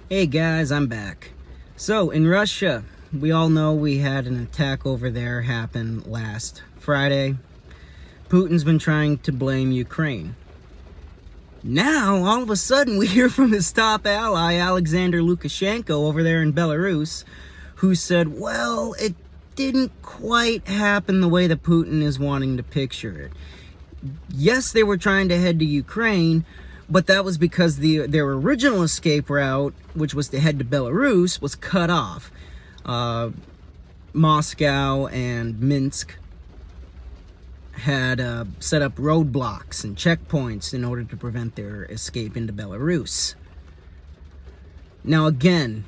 Hey guys, I'm back. So, in Russia, we all know we had an attack over there happen last Friday. Putin's been trying to blame Ukraine. Now, all of a sudden, we hear from his top ally, Alexander Lukashenko, over there in Belarus, who said, well, it didn't quite happen the way that Putin is wanting to picture it. Yes, they were trying to head to Ukraine, but that was because their original escape route, which was to head to Belarus, was cut off. Moscow and Minsk had set up roadblocks and checkpoints in order to prevent their escape into Belarus. Now again,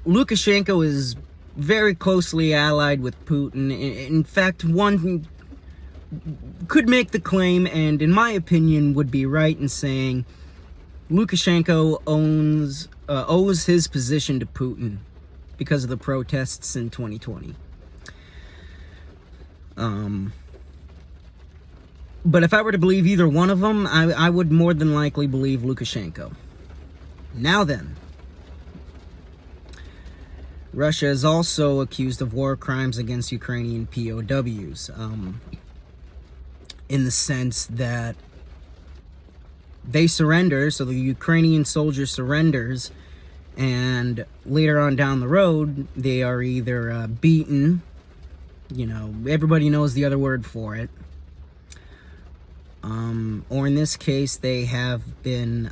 Lukashenko is very closely allied with Putin. In fact, one could make the claim, and in my opinion would be right in saying, Lukashenko owes his position to Putin because of the protests in 2020. But if I were to believe either one of them, I would more than likely believe Lukashenko. Now then, Russia is also accused of war crimes against Ukrainian POWs, in the sense that they surrender, so the Ukrainian soldier surrenders, and later on down the road, they are either beaten, everybody knows the other word for it, or in this case, they have been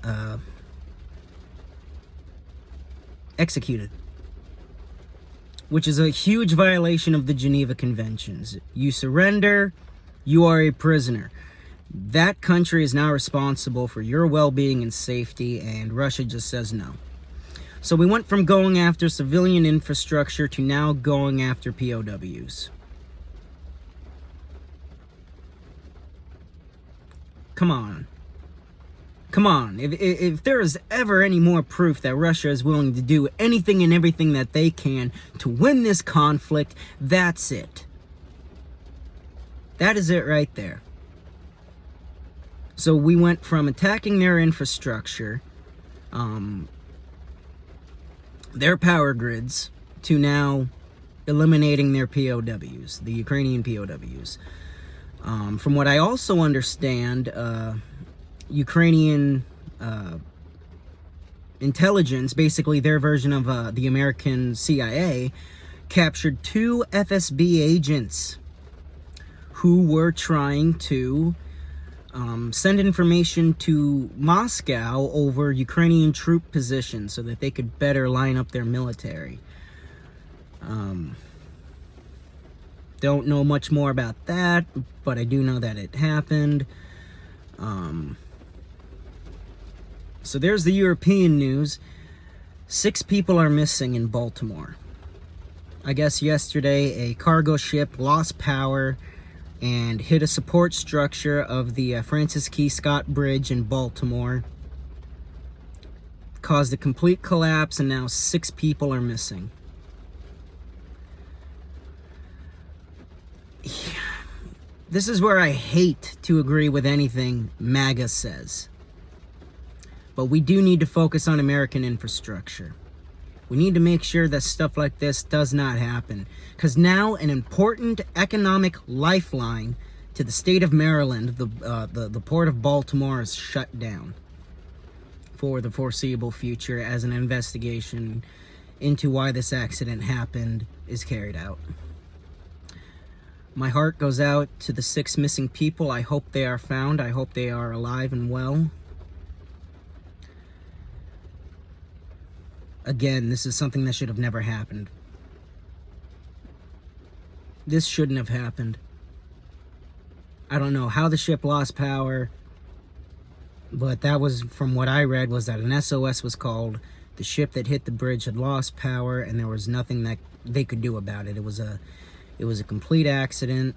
executed, which is a huge violation of the Geneva Conventions. You surrender, you are a prisoner. That country is now responsible for your well-being and safety, and Russia just says no. So we went from going after civilian infrastructure to now going after POWs. Come on. Come on. If there is ever any more proof that Russia is willing to do anything and everything that they can to win this conflict, that's it. That is it right there. So we went from attacking their infrastructure, their power grids, to now eliminating their POWs, the Ukrainian POWs. From what I also understand, Ukrainian intelligence, basically their version of the American CIA, captured 2 FSB agents who were trying to send information to Moscow over Ukrainian troop positions so that they could better line up their military. Don't know much more about that, but I do know that it happened. So there's the European news. 6 people are missing in Baltimore. I guess yesterday a cargo ship lost power and hit a support structure of the Francis Key Scott Bridge in Baltimore. Caused a complete collapse, and now 6 people are missing. This is where I hate to agree with anything MAGA says. But we do need to focus on American infrastructure. We need to make sure that stuff like this does not happen. Because now an important economic lifeline to the state of Maryland, the port of Baltimore, is shut down for the foreseeable future as an investigation into why this accident happened is carried out. My heart goes out to the 6 missing people. I hope they are found. I hope they are alive and well. Again, this is something that should have never happened. This shouldn't have happened. I don't know how the ship lost power, but that was, from what I read, was that an SOS was called. The ship that hit the bridge had lost power, and there was nothing that they could do about it. It was a complete accident,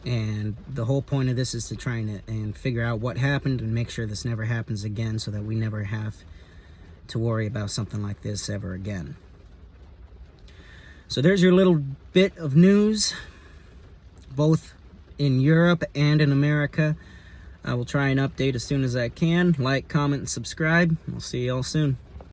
and the whole point of this is to try and figure out what happened and make sure this never happens again, so that we never have to worry about something like this ever again. So there's your little bit of news, both in Europe and in America. I will try and update as soon as I can. Like, comment, and subscribe. We'll see you all soon.